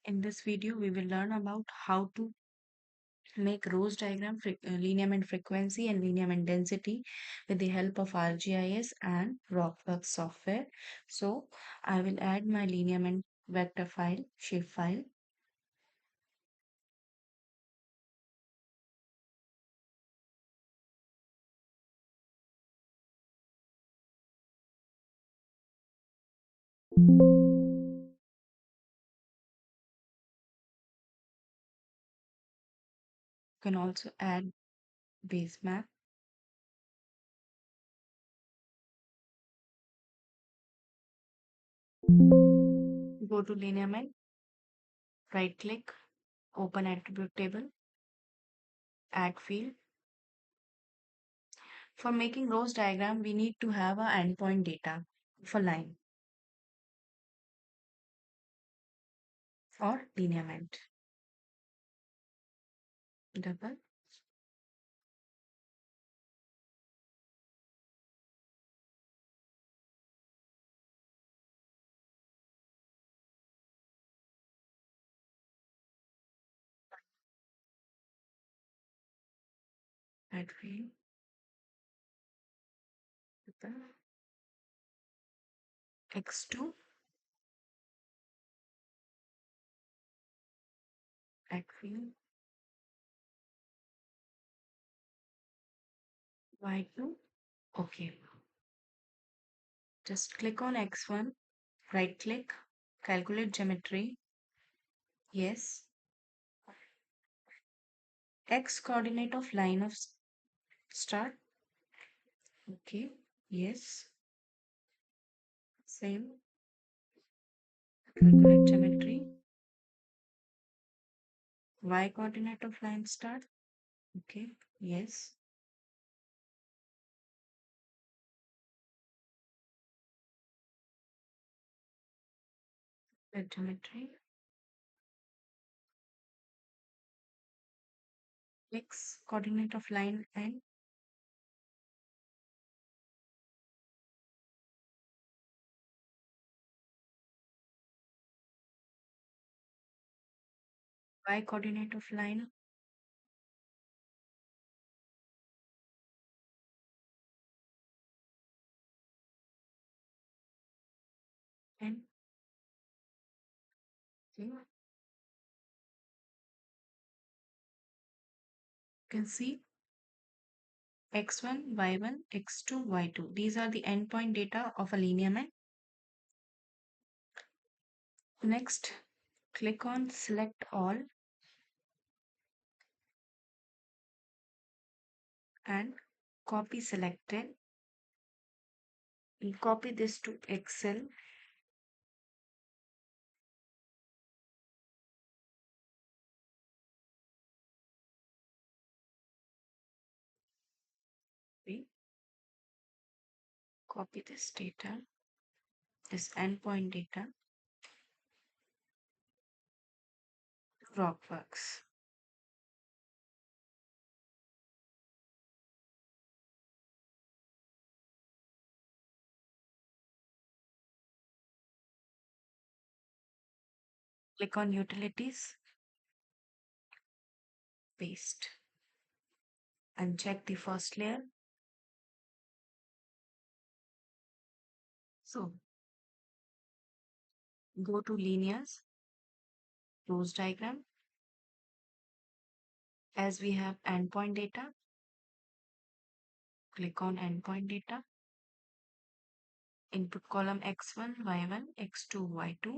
In this video, we will learn about how to make rows diagram, lineament frequency and lineament density with the help of ArcGIS and RockWorks software. So I will add my lineament vector file, shapefile. You can also add base map. Go to lineament, right click, open attribute table, add field. For making rows diagram, we need to have a endpoint data for line or lineament. Double. Add field. Double. X2. Add field. Y2. Okay. Just click on X1, right click, calculate geometry. Yes. X coordinate of line of start. Okay. Yes. Same. Calculate geometry. Y coordinate of line start. Okay. Yes. Geometry. X coordinate of line and Y coordinate of line and okay. You can see x1, y1, x2, y2. These are the endpoint data of a lineament. Next, click on select all and copy selected. We'll copy this to Excel. We copy this data, this endpoint data, to RockWorks. Click on utilities, paste, and check the first layer. So go to linears, rows diagram. As we have endpoint data, click on endpoint data. Input column x1, y1, x2, y2.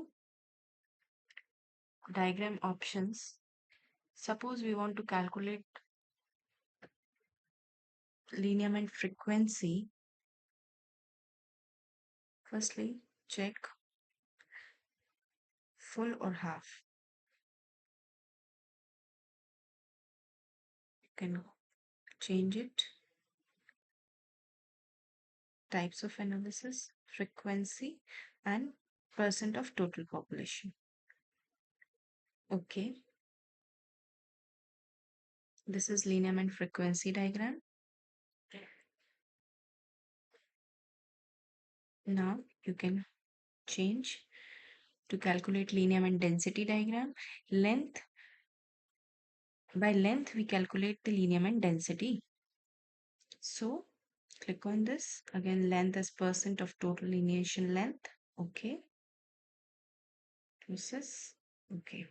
Diagram options. Suppose we want to calculate lineament frequency. Firstly, check full or half. You can change it. Types of analysis, frequency, and percent of total population. Okay. This is lineament frequency diagram. Now you can change to calculate lineament density diagram. Length, by length we calculate the lineament density. So click on this. Again, length is percent of total lineation length. Okay. Process. Okay.